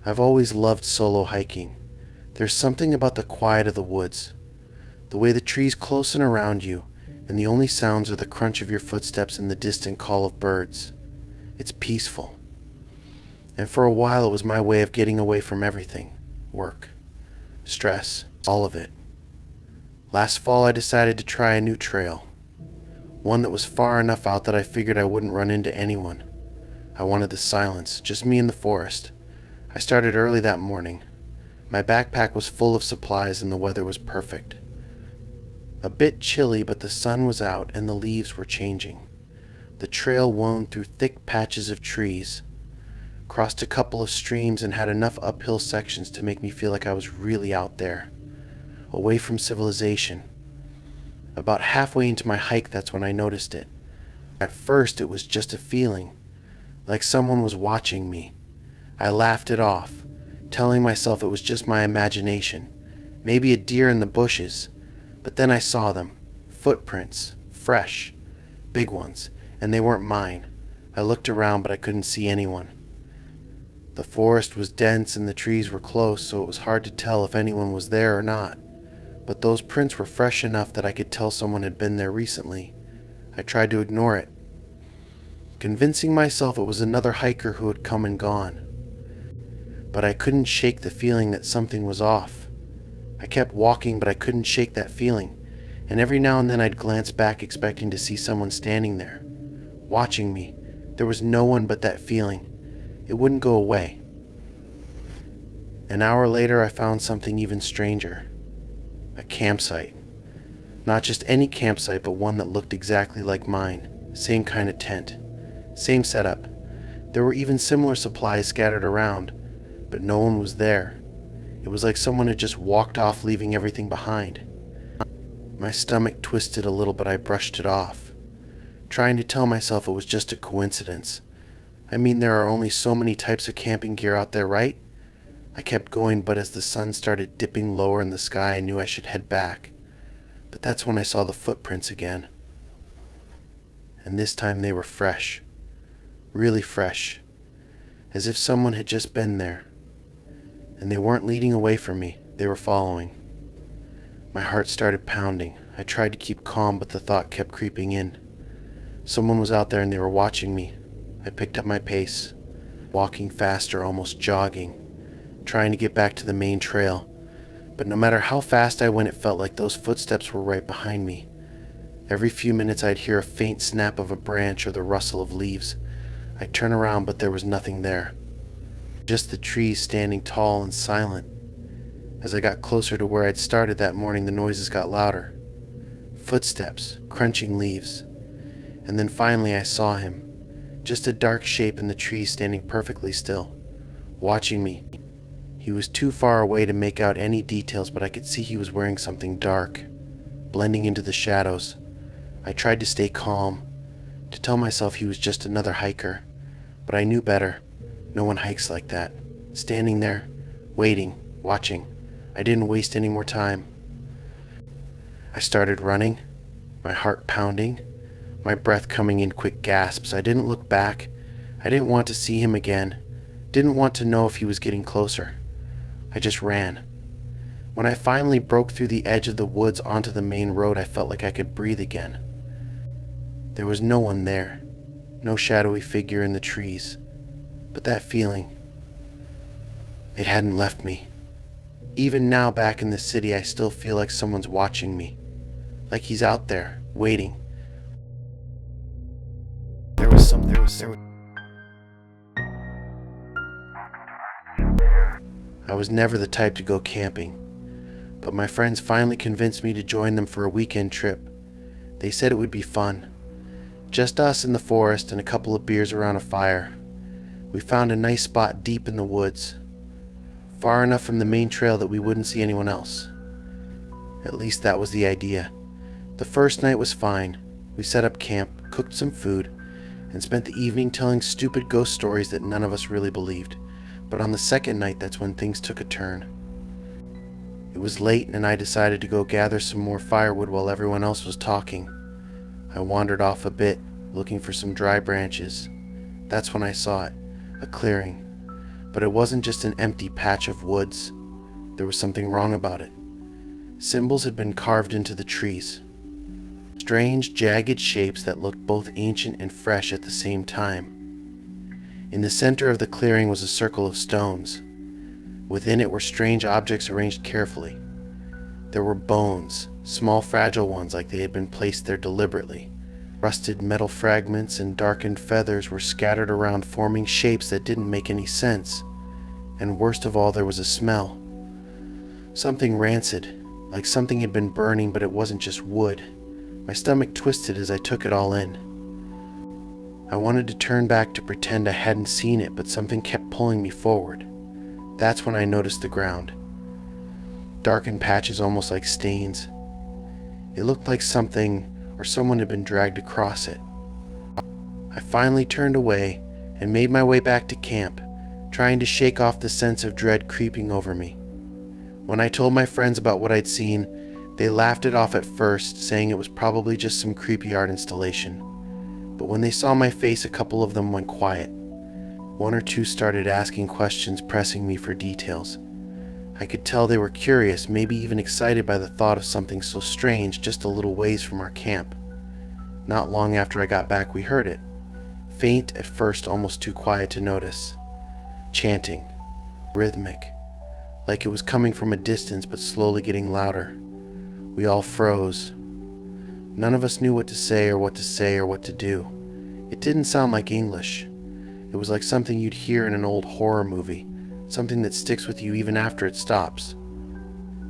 I've always loved solo hiking. There's something about the quiet of the woods, the way the trees close in around you, and the only sounds are the crunch of your footsteps and the distant call of birds. It's peaceful. And for a while it was my way of getting away from everything. Work, stress, all of it. Last fall I decided to try a new trail. One that was far enough out that I figured I wouldn't run into anyone. I wanted the silence, just me and the forest. I started early that morning. My backpack was full of supplies and the weather was perfect. A bit chilly, but the sun was out and the leaves were changing. The trail wound through thick patches of trees, crossed a couple of streams, and had enough uphill sections to make me feel like I was really out there, away from civilization. About halfway into my hike, that's when I noticed it. At first, it was just a feeling, like someone was watching me. I laughed it off, telling myself it was just my imagination, maybe a deer in the bushes. But then I saw them, footprints, fresh, big ones, and they weren't mine. I looked around, but I couldn't see anyone. The forest was dense and the trees were close, so it was hard to tell if anyone was there or not. But those prints were fresh enough that I could tell someone had been there recently. I tried to ignore it, convincing myself it was another hiker who had come and gone. But I couldn't shake the feeling that something was off. I kept walking, but I couldn't shake that feeling, and every now and then I'd glance back expecting to see someone standing there, watching me. There was no one but that feeling. It wouldn't go away. An hour later, I found something even stranger. A campsite. Not just any campsite, but one that looked exactly like mine. Same kind of tent. Same setup. There were even similar supplies scattered around, but no one was there. It was like someone had just walked off, leaving everything behind. My stomach twisted a little, but I brushed it off, trying to tell myself it was just a coincidence. I mean, there are only so many types of camping gear out there, right? I kept going, but as the sun started dipping lower in the sky, I knew I should head back. But that's when I saw the footprints again. And this time they were fresh. Really fresh. As if someone had just been there. And they weren't leading away from me, they were following. My heart started pounding. I tried to keep calm, but the thought kept creeping in. Someone was out there and they were watching me. I picked up my pace, walking faster, almost jogging, trying to get back to the main trail. But no matter how fast I went, it felt like those footsteps were right behind me. Every few minutes I'd hear a faint snap of a branch or the rustle of leaves. I'd turn around, but there was nothing there. Just the trees standing tall and silent. As I got closer to where I'd started that morning, the noises got louder. Footsteps, crunching leaves. And then finally I saw him. Just a dark shape in the trees standing perfectly still, watching me. He was too far away to make out any details, but I could see he was wearing something dark, blending into the shadows. I tried to stay calm, to tell myself he was just another hiker, but I knew better. No one hikes like that. Standing there, waiting, watching. I didn't waste any more time. I started running, my heart pounding, my breath coming in quick gasps. I didn't look back. I didn't want to see him again. Didn't want to know if he was getting closer. I just ran. When I finally broke through the edge of the woods onto the main road, I felt like I could breathe again. There was no one there. No shadowy figure in the trees. But that feeling, it hadn't left me. Even now, back in the city, I still feel like someone's watching me. Like he's out there, waiting. There was I was never the type to go camping, but my friends finally convinced me to join them for a weekend trip. They said it would be fun. Just us in the forest and a couple of beers around a fire. We found a nice spot deep in the woods, far enough from the main trail that we wouldn't see anyone else. At least that was the idea. The first night was fine. We set up camp, cooked some food, and spent the evening telling stupid ghost stories that none of us really believed. But on the second night, that's when things took a turn. It was late and I decided to go gather some more firewood while everyone else was talking. I wandered off a bit, looking for some dry branches. That's when I saw it, a clearing. But it wasn't just an empty patch of woods. There was something wrong about it. Symbols had been carved into the trees. Strange, jagged shapes that looked both ancient and fresh at the same time. In the center of the clearing was a circle of stones. Within it were strange objects arranged carefully. There were bones, small fragile ones like they had been placed there deliberately. Rusted metal fragments and darkened feathers were scattered around, forming shapes that didn't make any sense. And worst of all, there was a smell. Something rancid, like something had been burning, but it wasn't just wood. My stomach twisted as I took it all in. I wanted to turn back to pretend I hadn't seen it, but something kept pulling me forward. That's when I noticed the ground. Darkened patches almost like stains. It looked like something or someone had been dragged across it. I finally turned away and made my way back to camp, trying to shake off the sense of dread creeping over me. When I told my friends about what I'd seen, they laughed it off at first, saying it was probably just some creepy art installation. But when they saw my face, a couple of them went quiet. One or two started asking questions, pressing me for details. I could tell they were curious, maybe even excited by the thought of something so strange just a little ways from our camp. Not long after I got back, we heard it. Faint at first, almost too quiet to notice. Chanting. Rhythmic. Like it was coming from a distance, but slowly getting louder. We all froze. None of us knew what to say or what to do. It didn't sound like English. It was like something you'd hear in an old horror movie, something that sticks with you even after it stops.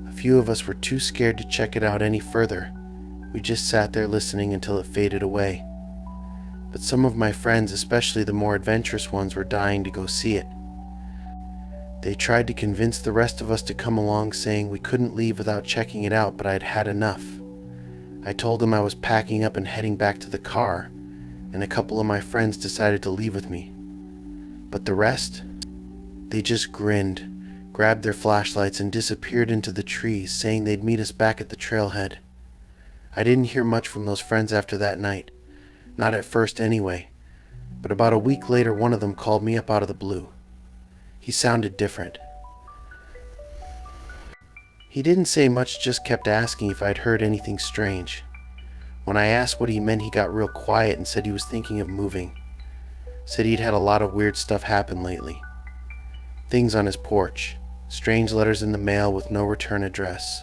A few of us were too scared to check it out any further. We just sat there listening until it faded away. But some of my friends, especially the more adventurous ones, were dying to go see it. They tried to convince the rest of us to come along, saying we couldn't leave without checking it out, but I'd had enough. I told them I was packing up and heading back to the car, and a couple of my friends decided to leave with me. But the rest? They just grinned, grabbed their flashlights, and disappeared into the trees, saying they'd meet us back at the trailhead. I didn't hear much from those friends after that night. Not at first anyway. But about a week later, one of them called me up out of the blue. He sounded different. He didn't say much, just kept asking if I'd heard anything strange. When I asked what he meant, he got real quiet and said he was thinking of moving. Said he'd had a lot of weird stuff happen lately. Things on his porch, strange letters in the mail with no return address.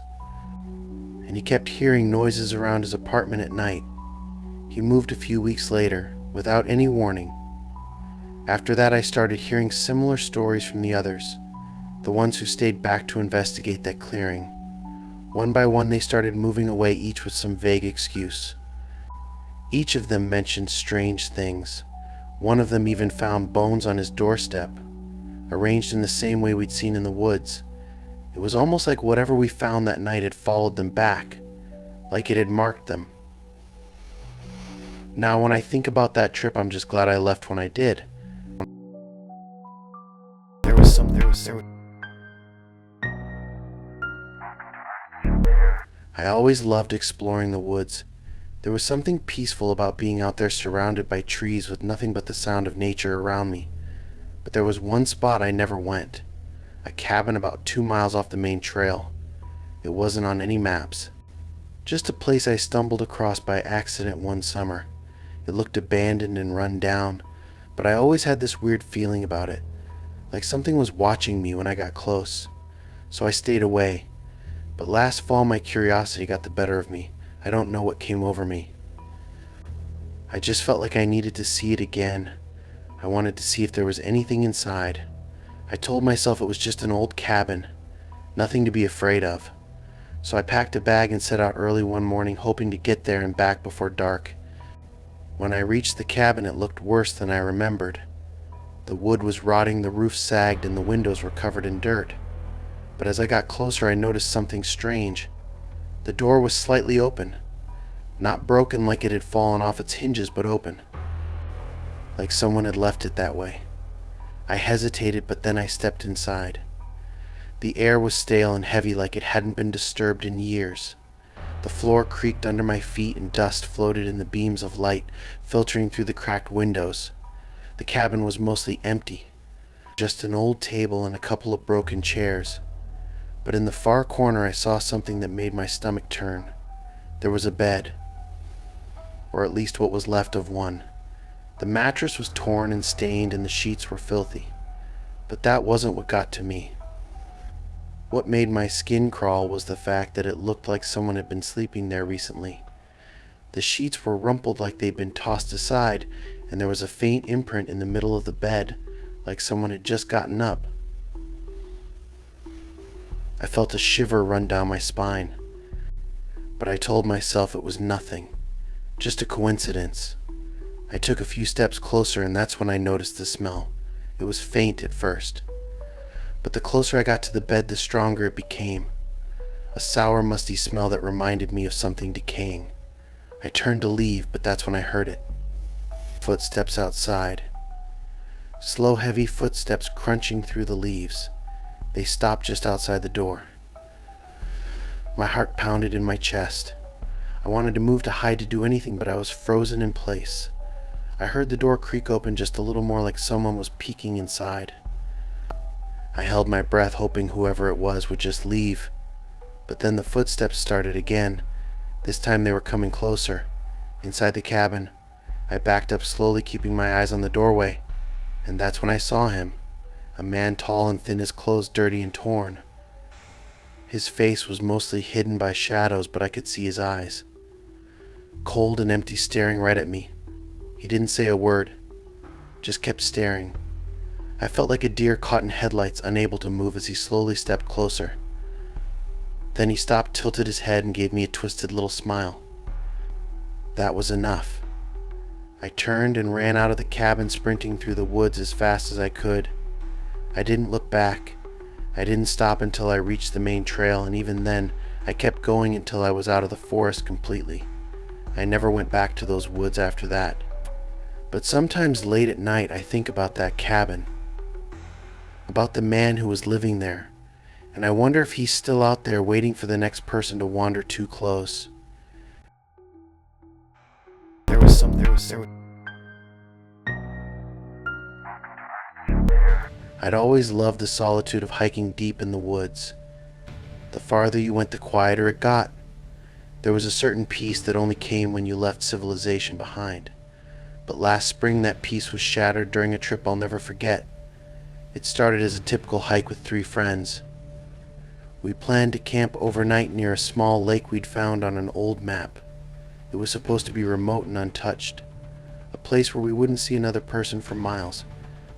And he kept hearing noises around his apartment at night. He moved a few weeks later, without any warning. After that, I started hearing similar stories from the others, the ones who stayed back to investigate that clearing. One by one, they started moving away, each with some vague excuse. Each of them mentioned strange things. One of them even found bones on his doorstep, arranged in the same way we'd seen in the woods. It was almost like whatever we found that night had followed them back, like it had marked them. Now, when I think about that trip, I'm just glad I left when I did. I always loved exploring the woods. There was something peaceful about being out there surrounded by trees with nothing but the sound of nature around me. But there was one spot I never went. A cabin about 2 miles off the main trail. It wasn't on any maps. Just a place I stumbled across by accident one summer. It looked abandoned and run down, but I always had this weird feeling about it, like something was watching me when I got close. So I stayed away. But last fall my curiosity got the better of me. I don't know what came over me. I just felt like I needed to see it again. I wanted to see if there was anything inside. I told myself it was just an old cabin, nothing to be afraid of. So I packed a bag and set out early one morning, hoping to get there and back before dark. When I reached the cabin, it looked worse than I remembered. The wood was rotting, the roof sagged, and the windows were covered in dirt. But as I got closer, I noticed something strange. The door was slightly open. Not broken like it had fallen off its hinges, but open. Like someone had left it that way. I hesitated, but then I stepped inside. The air was stale and heavy, like it hadn't been disturbed in years. The floor creaked under my feet and dust floated in the beams of light filtering through the cracked windows. The cabin was mostly empty, just an old table and a couple of broken chairs. But in the far corner I saw something that made my stomach turn. There was a bed, or at least what was left of one. The mattress was torn and stained and the sheets were filthy. But that wasn't what got to me. What made my skin crawl was the fact that it looked like someone had been sleeping there recently. The sheets were rumpled like they'd been tossed aside, and there was a faint imprint in the middle of the bed, like someone had just gotten up. I felt a shiver run down my spine, but I told myself it was nothing, just a coincidence. I took a few steps closer, and that's when I noticed the smell. It was faint at first, but the closer I got to the bed, the stronger it became. A sour, musty smell that reminded me of something decaying. I turned to leave, but that's when I heard it. Footsteps outside. Slow, heavy footsteps crunching through the leaves. They stopped just outside the door. My heart pounded in my chest. I wanted to move, to hide, to do anything, but I was frozen in place. I heard the door creak open just a little more, like someone was peeking inside. I held my breath, hoping whoever it was would just leave. But then the footsteps started again. This time they were coming closer. Inside the cabin, I backed up slowly, keeping my eyes on the doorway. And that's when I saw him. A man tall and thin, his clothes dirty and torn. His face was mostly hidden by shadows, but I could see his eyes. Cold and empty, staring right at me. He didn't say a word, just kept staring. I felt like a deer caught in headlights, unable to move as he slowly stepped closer. Then he stopped, tilted his head, and gave me a twisted little smile. That was enough. I turned and ran out of the cabin, sprinting through the woods as fast as I could. I didn't look back. I didn't stop until I reached the main trail, and even then, I kept going until I was out of the forest completely. I never went back to those woods after that. But sometimes late at night, I think about that cabin, about the man who was living there, and I wonder if he's still out there waiting for the next person to wander too close. I'd always loved the solitude of hiking deep in the woods. The farther you went, the quieter it got. There was a certain peace that only came when you left civilization behind. But last spring that peace was shattered during a trip I'll never forget. It started as a typical hike with 3 friends. We planned to camp overnight near a small lake we'd found on an old map. It was supposed to be remote and untouched, a place where we wouldn't see another person for miles,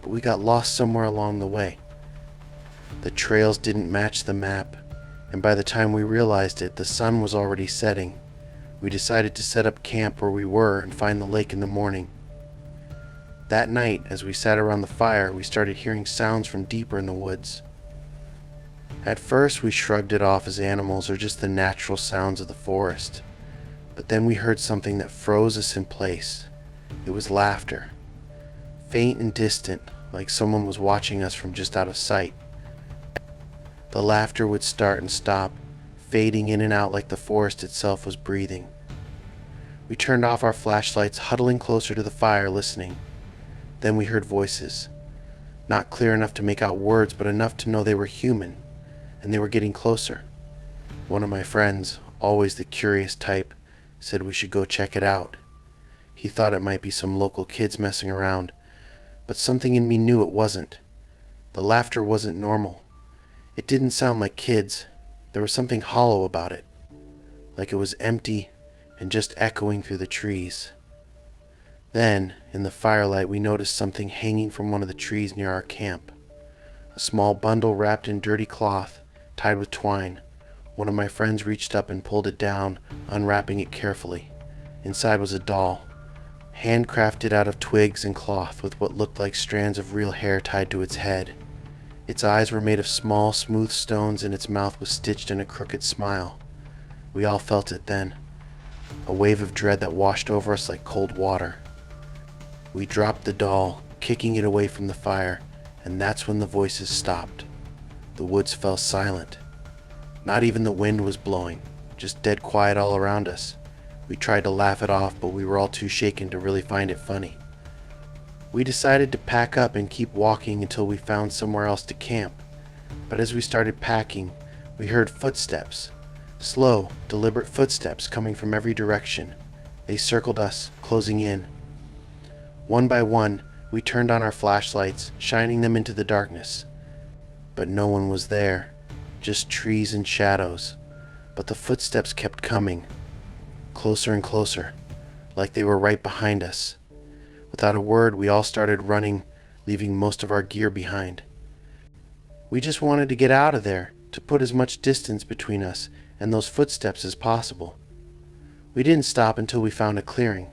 but we got lost somewhere along the way. The trails didn't match the map, and by the time we realized it, the sun was already setting. We decided to set up camp where we were and find the lake in the morning. That night, as we sat around the fire, we started hearing sounds from deeper in the woods. At first, we shrugged it off as animals or just the natural sounds of the forest. But then we heard something that froze us in place. It was laughter. Faint and distant, like someone was watching us from just out of sight. The laughter would start and stop, fading in and out like the forest itself was breathing. We turned off our flashlights, huddling closer to the fire, listening. Then we heard voices. Not clear enough to make out words, but enough to know they were human, and they were getting closer. One of my friends, always the curious type, said we should go check it out. He thought it might be some local kids messing around, but something in me knew it wasn't. The laughter wasn't normal. It didn't sound like kids. There was something hollow about it, like it was empty and just echoing through the trees. Then, in the firelight, we noticed something hanging from one of the trees near our camp. A small bundle wrapped in dirty cloth, tied with twine. One of my friends reached up and pulled it down, unwrapping it carefully. Inside was a doll, handcrafted out of twigs and cloth, with what looked like strands of real hair tied to its head. Its eyes were made of small, smooth stones, and its mouth was stitched in a crooked smile. We all felt it then, a wave of dread that washed over us like cold water. We dropped the doll, kicking it away from the fire, and that's when the voices stopped. The woods fell silent. Not even the wind was blowing, just dead quiet all around us. We tried to laugh it off, but we were all too shaken to really find it funny. We decided to pack up and keep walking until we found somewhere else to camp. But as we started packing, we heard footsteps. Slow, deliberate footsteps coming from every direction. They circled us, closing in. One by one, we turned on our flashlights, shining them into the darkness. But no one was there, just trees and shadows. But the footsteps kept coming, closer and closer, like they were right behind us. Without a word, we all started running, leaving most of our gear behind. We just wanted to get out of there, to put as much distance between us and those footsteps as possible. We didn't stop until we found a clearing,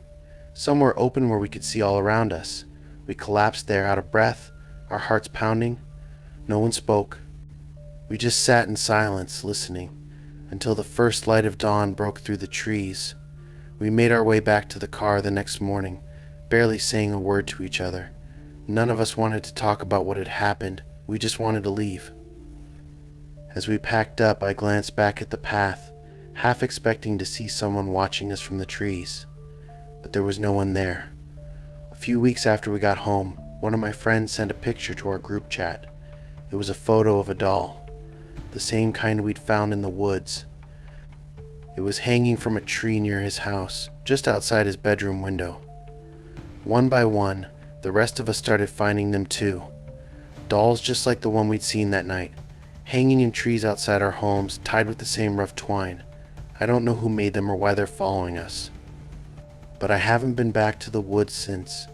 somewhere open where we could see all around us. We collapsed there out of breath, our hearts pounding. No one spoke. We just sat in silence, listening, until the first light of dawn broke through the trees. We made our way back to the car the next morning, barely saying a word to each other. None of us wanted to talk about what had happened. We just wanted to leave. As we packed up, I glanced back at the path, half expecting to see someone watching us from the trees. But there was no one there. A few weeks after we got home, one of my friends sent a picture to our group chat. It was a photo of a doll, the same kind we'd found in the woods. It was hanging from a tree near his house, just outside his bedroom window. One by one, the rest of us started finding them too. Dolls just like the one we'd seen that night, hanging in trees outside our homes, tied with the same rough twine. I don't know who made them or why they're following us. But I haven't been back to the woods since.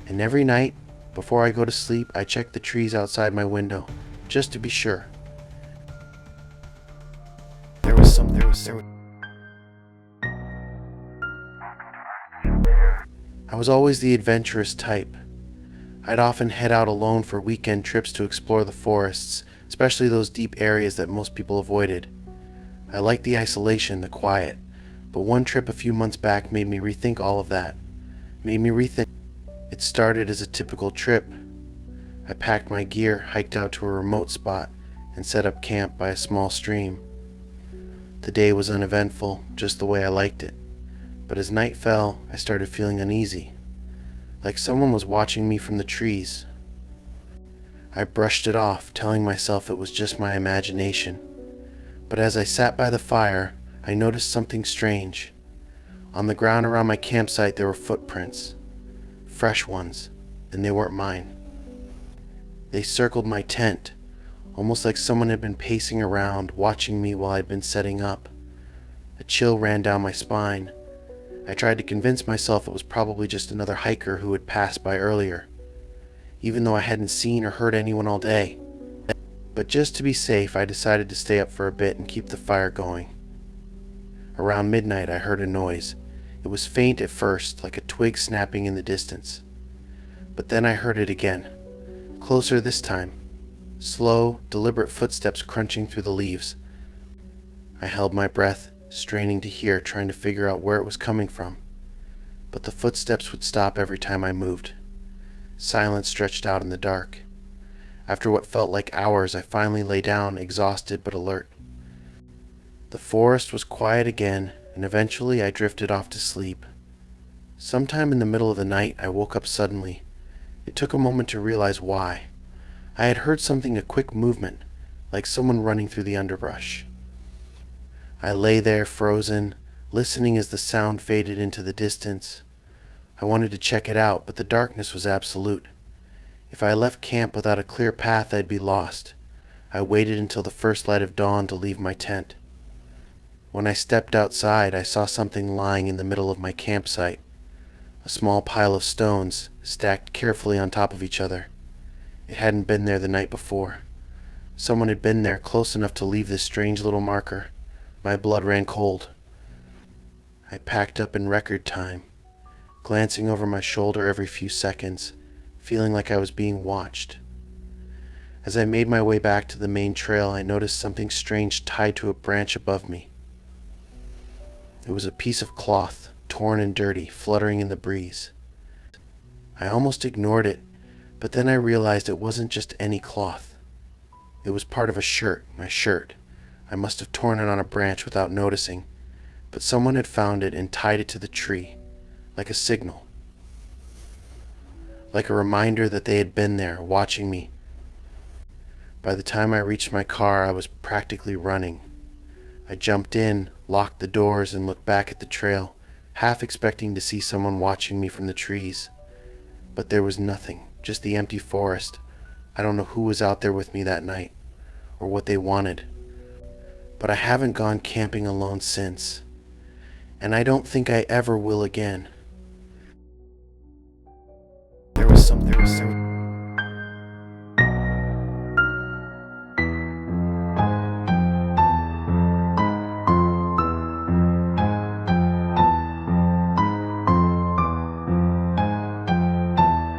And every night, before I go to sleep, I check the trees outside my window, just to be sure. There was something. I was always the adventurous type. I'd often head out alone for weekend trips to explore the forests, especially those deep areas that most people avoided. I liked the isolation, the quiet, but one trip a few months back made me rethink all of that. It started as a typical trip. I packed my gear, hiked out to a remote spot, and set up camp by a small stream. The day was uneventful, just the way I liked it. But as night fell, I started feeling uneasy, like someone was watching me from the trees. I brushed it off, telling myself it was just my imagination. But as I sat by the fire, I noticed something strange. On the ground around my campsite there were footprints, fresh ones, and they weren't mine. They circled my tent, almost like someone had been pacing around, watching me while I'd been setting up. A chill ran down my spine. I tried to convince myself it was probably just another hiker who had passed by earlier, even though I hadn't seen or heard anyone all day. But just to be safe, I decided to stay up for a bit and keep the fire going. Around midnight, I heard a noise. It was faint at first, like a twig snapping in the distance. But then I heard it again, closer this time. Slow, deliberate footsteps crunching through the leaves. I held my breath, straining to hear, trying to figure out where it was coming from. But the footsteps would stop every time I moved. Silence stretched out in the dark. After what felt like hours, I finally lay down, exhausted but alert. The forest was quiet again, and eventually I drifted off to sleep. Sometime in the middle of the night, I woke up suddenly. It took a moment to realize why. I had heard something, a quick movement, like someone running through the underbrush. I lay there frozen, listening as the sound faded into the distance. I wanted to check it out, but the darkness was absolute. If I left camp without a clear path, I'd be lost. I waited until the first light of dawn to leave my tent. When I stepped outside, I saw something lying in the middle of my campsite. A small pile of stones, stacked carefully on top of each other. It hadn't been there the night before. Someone had been there close enough to leave this strange little marker. My blood ran cold. I packed up in record time, glancing over my shoulder every few seconds, feeling like I was being watched. As I made my way back to the main trail, I noticed something strange tied to a branch above me. It was a piece of cloth, torn and dirty, fluttering in the breeze. I almost ignored it, but then I realized it wasn't just any cloth. It was part of a shirt, my shirt. I must have torn it on a branch without noticing, but someone had found it and tied it to the tree, like a signal, like a reminder that they had been there, watching me. By the time I reached my car, I was practically running. I jumped in, locked the doors, and looked back at the trail, half expecting to see someone watching me from the trees. But there was nothing, just the empty forest. I don't know who was out there with me that night, or what they wanted. But I haven't gone camping alone since, and I don't think I ever will again. There was something